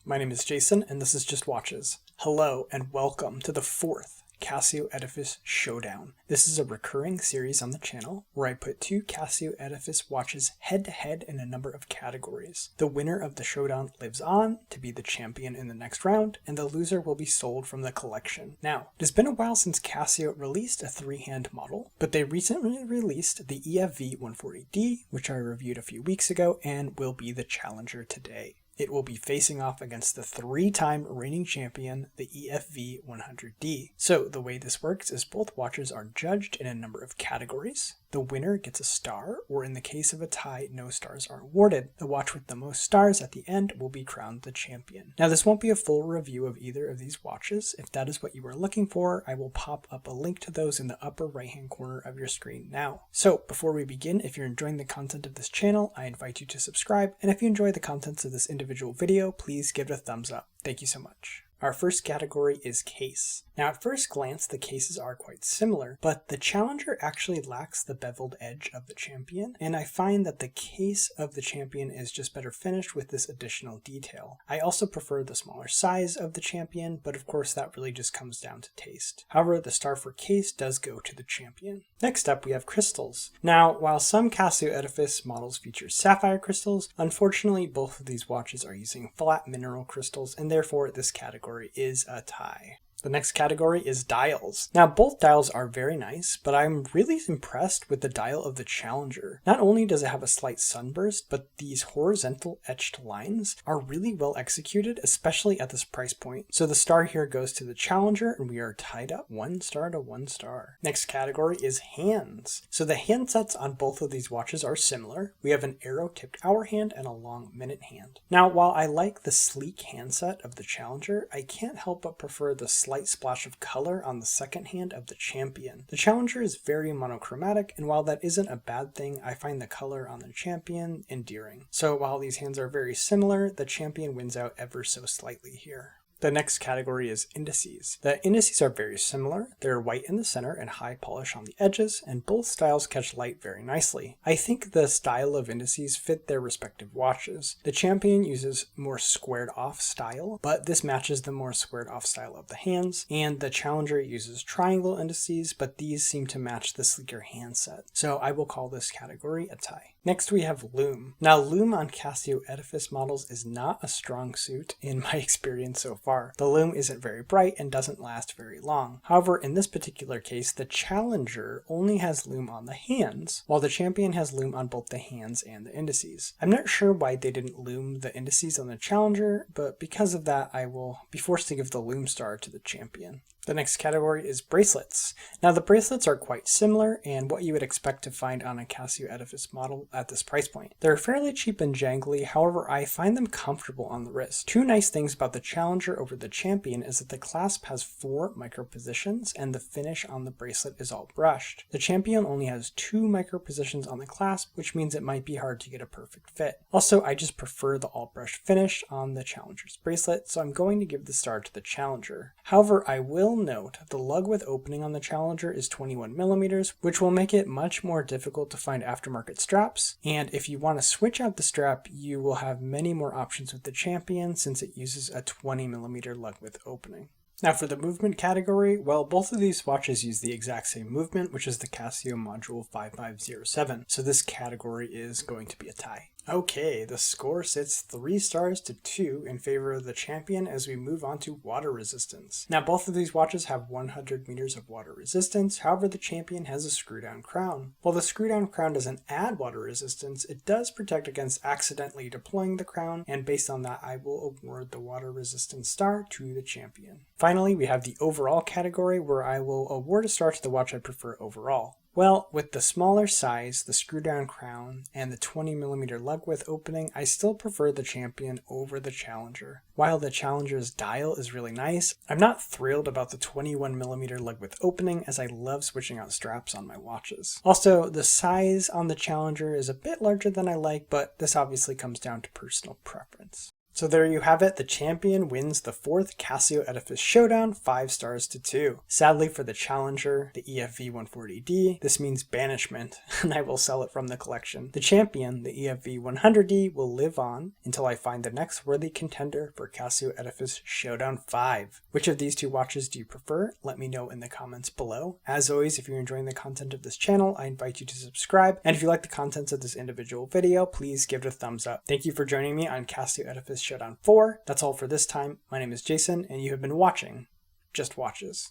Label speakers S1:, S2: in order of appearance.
S1: My name is Jason, and this is Just Watches. Hello, and welcome to the fourth Casio Edifice Showdown. This is a recurring series on the channel where I put two Casio Edifice watches head-to-head in a number of categories. The winner of the showdown lives on to be the champion in the next round, and the loser will be sold from the collection. Now, it has been a while since Casio released a three-hand model, but they recently released the EFV-140D, which I reviewed a few weeks ago, and will be the challenger today. It will be facing off against the three-time reigning champion, the EFV-100D. So the way this works is both watches are judged in a number of categories. The winner gets a star, or in the case of a tie, no stars are awarded. The watch with the most stars at the end will be crowned the champion. Now this won't be a full review of either of these watches. If that is what you are looking for, I will pop up a link to those in the upper right hand corner of your screen now. So before we begin, if you're enjoying the content of this channel, I invite you to subscribe, and if you enjoy the contents of this individual video, please give it a thumbs up. Thank you so much. Our first category is case. Now at first glance the cases are quite similar, but the challenger actually lacks the beveled edge of the champion, and I find that the case of the champion is just better finished with this additional detail. I also prefer the smaller size of the champion, but of course that really just comes down to taste. However, the star for case does go to the champion. Next up we have crystals. Now while some Casio Edifice models feature sapphire crystals, unfortunately both of these watches are using flat mineral crystals, and therefore this category is a tie. The next category is dials. Now both dials are very nice, but I'm really impressed with the dial of the Challenger. Not only does it have a slight sunburst, but these horizontal etched lines are really well executed, especially at this price point. So the star here goes to the Challenger, and we are tied up 1 star to 1 star. Next category is hands. So the handsets on both of these watches are similar. We have an arrow tipped hour hand and a long minute hand. Now while I like the sleek handset of the Challenger, I can't help but prefer the slight splash of color on the second hand of the champion. The Challenger is very monochromatic, and while that isn't a bad thing, I find the color on the champion endearing. So while these hands are very similar, the champion wins out ever so slightly here. The next category is indices. The indices are very similar. They're white in the center and high polish on the edges, and both styles catch light very nicely. I think the style of indices fit their respective watches. The champion uses more squared off style, but this matches the more squared off style of the hands, and the Challenger uses triangle indices, but these seem to match the sleeker handset. So I will call this category a tie. Next we have Lume. Now Lume on Casio Edifice models is not a strong suit in my experience so far. The Lume isn't very bright and doesn't last very long. However, in this particular case, the Challenger only has Lume on the hands, while the champion has Lume on both the hands and the indices. I'm not sure why they didn't Lume the indices on the Challenger, but because of that I will be forced to give the Lume star to the champion. The next category is bracelets. Now the bracelets are quite similar and what you would expect to find on a Casio Edifice model at this price point. They're fairly cheap and jangly, however I find them comfortable on the wrist. Two nice things about the Challenger over the champion is that the clasp has 4 micro positions and the finish on the bracelet is all brushed. The champion only has 2 micro positions on the clasp, which means it might be hard to get a perfect fit. Also, I just prefer the all brushed finish on the Challenger's bracelet, so I'm going to give the star to the Challenger. However, I will note the lug width opening on the Challenger is 21mm, which will make it much more difficult to find aftermarket straps, and if you want to switch out the strap, you will have many more options with the champion since it uses a 20mm lug width opening. Now for the movement category, well, both of these watches use the exact same movement, which is the Casio Module 5507, so this category is going to be a tie. Okay, the score sits 3 stars to 2 in favor of the champion as we move on to water resistance. Now both of these watches have 100 meters of water resistance, however the champion has a screw down crown. While the screw down crown doesn't add water resistance, it does protect against accidentally deploying the crown, and based on that I will award the water resistance star to the champion. Finally, we have the overall category where I will award a star to the watch I prefer overall. Well, with the smaller size, the screw down crown, and the 20mm lug width opening, I still prefer the champion over the Challenger. While the Challenger's dial is really nice, I'm not thrilled about the 21mm lug width opening as I love switching out straps on my watches. Also, the size on the Challenger is a bit larger than I like, but this obviously comes down to personal preference. So there you have it, the champion wins the 4th Casio Edifice Showdown 5 stars to 2. Sadly for the challenger, the EFV-140D, this means banishment, and I will sell it from the collection. The champion, the EFV-100D, will live on until I find the next worthy contender for Casio Edifice Showdown 5. Which of these two watches do you prefer? Let me know in the comments below. As always, if you're enjoying the content of this channel, I invite you to subscribe, and if you like the contents of this individual video, please give it a thumbs up. Thank you for joining me on Casio Edifice Showdown 4. That's all for this time. My name is Jason, and you have been watching Just Watches.